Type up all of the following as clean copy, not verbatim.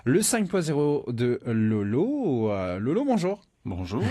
Le 5.0 de Lolo. Lolo, bonjour. Bonjour.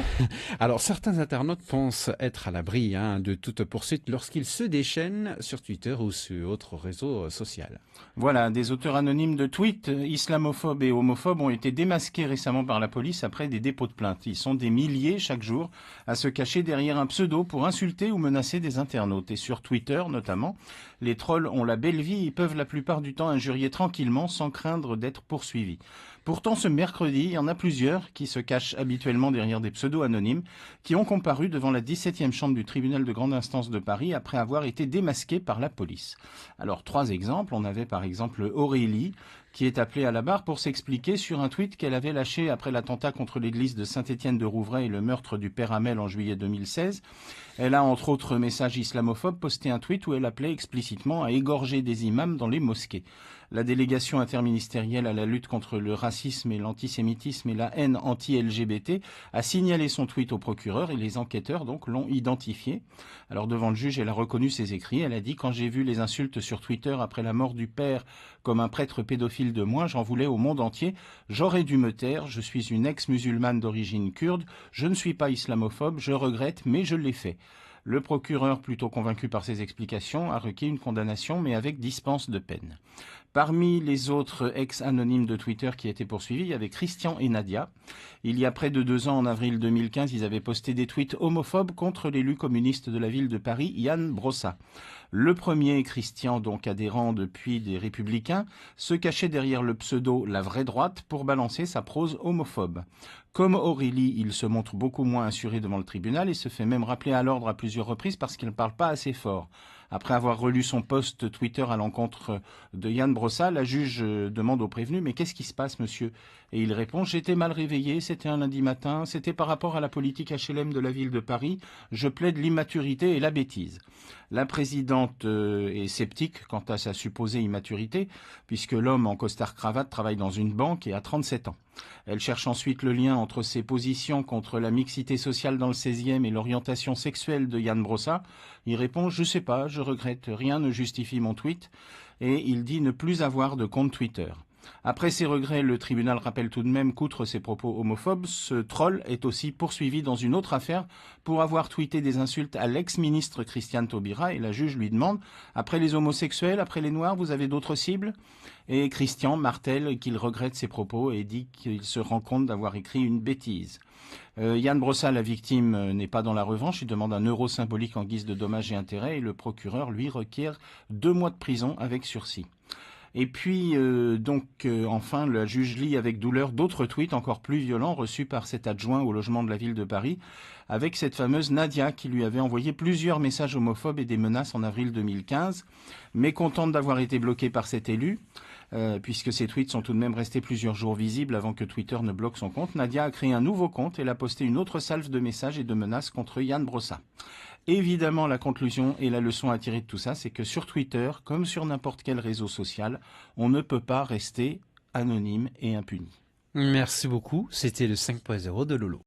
Alors, certains internautes pensent être à l'abri de toute poursuite lorsqu'ils se déchaînent sur Twitter ou sur autre réseau social. Voilà, des auteurs anonymes de tweets islamophobes et homophobes ont été démasqués récemment par la police après des dépôts de plainte. Ils sont des milliers chaque jour à se cacher derrière un pseudo pour insulter ou menacer des internautes. Et sur Twitter notamment, les trolls ont la belle vie et peuvent la plupart du temps injurier tranquillement sans craindre d'être poursuivis. Pourtant, ce mercredi, il y en a plusieurs qui se cachent habituellement derrière des pseudos anonymes qui ont comparu devant la 17e chambre du tribunal de grande instance de Paris après avoir été démasqués par la police. Alors, trois exemples. On avait par exemple Aurélie, qui est appelée à la barre pour s'expliquer sur un tweet qu'elle avait lâché après l'attentat contre l'église de Saint-Étienne-de-Rouvray et le meurtre du père Hamel en juillet 2016. Elle a, entre autres messages islamophobes, posté un tweet où elle appelait explicitement à égorger des imams dans les mosquées. La délégation interministérielle à la lutte contre le racisme et l'antisémitisme et la haine anti-LGBT a signalé son tweet au procureur et les enquêteurs donc l'ont identifié. Alors devant le juge, elle a reconnu ses écrits. Elle a dit: quand j'ai vu les insultes sur Twitter après la mort du père comme un prêtre pédophile de moi, j'en voulais au monde entier. J'aurais dû me taire. Je suis une ex-musulmane d'origine kurde. Je ne suis pas islamophobe. Je regrette, mais je l'ai fait. Le procureur, plutôt convaincu par ses explications, a requis une condamnation, mais avec dispense de peine. Parmi les autres ex-anonymes de Twitter qui étaient poursuivis, il y avait Christian et Nadia. Il y a près de 2 ans, en avril 2015, ils avaient posté des tweets homophobes contre l'élu communiste de la ville de Paris, Yann Brossa. Le premier, Christian, donc adhérent depuis des Républicains, se cachait derrière le pseudo La Vraie Droite pour balancer sa prose homophobe. Comme Aurélie, il se montre beaucoup moins assuré devant le tribunal et se fait même rappeler à l'ordre à plusieurs reprises parce qu'il ne parle pas assez fort. Après avoir relu son post Twitter à l'encontre de Yann Brossa, la juge demande au prévenu: mais qu'est-ce qui se passe, monsieur? Et il répond: j'étais mal réveillé, c'était un lundi matin, c'était par rapport à la politique HLM de la ville de Paris, je plaide l'immaturité et la bêtise. La présidente est sceptique quant à sa supposée immaturité, puisque l'homme en costard-cravate travaille dans une banque et a 37 ans. Elle cherche ensuite le lien entre ses positions contre la mixité sociale dans le 16e et l'orientation sexuelle de Yann Brossa. Il répond: je sais pas, je regrette, rien ne justifie mon tweet. Et il dit ne plus avoir de compte Twitter. Après ses regrets, le tribunal rappelle tout de même qu'outre ses propos homophobes, ce troll est aussi poursuivi dans une autre affaire pour avoir tweeté des insultes à l'ex-ministre Christiane Taubira, et la juge lui demande: après les homosexuels, après les noirs, vous avez d'autres cibles? Et Christian martèle qu'il regrette ses propos et dit qu'il se rend compte d'avoir écrit une bêtise. Yann Brossa, la victime, n'est pas dans la revanche. Il demande un euro symbolique en guise de dommages et intérêts et le procureur lui requiert 2 mois de prison avec sursis. Et puis, enfin, la juge lit avec douleur d'autres tweets encore plus violents reçus par cet adjoint au logement de la ville de Paris, avec cette fameuse Nadia qui lui avait envoyé plusieurs messages homophobes et des menaces en avril 2015. Mécontente d'avoir été bloquée par cet élu, puisque ses tweets sont tout de même restés plusieurs jours visibles avant que Twitter ne bloque son compte, Nadia a créé un nouveau compte et a posté une autre salve de messages et de menaces contre Yann Brossa. Évidemment, la conclusion et la leçon à tirer de tout ça, c'est que sur Twitter, comme sur n'importe quel réseau social, on ne peut pas rester anonyme et impuni. Merci beaucoup. C'était le 5.0 de Lolo.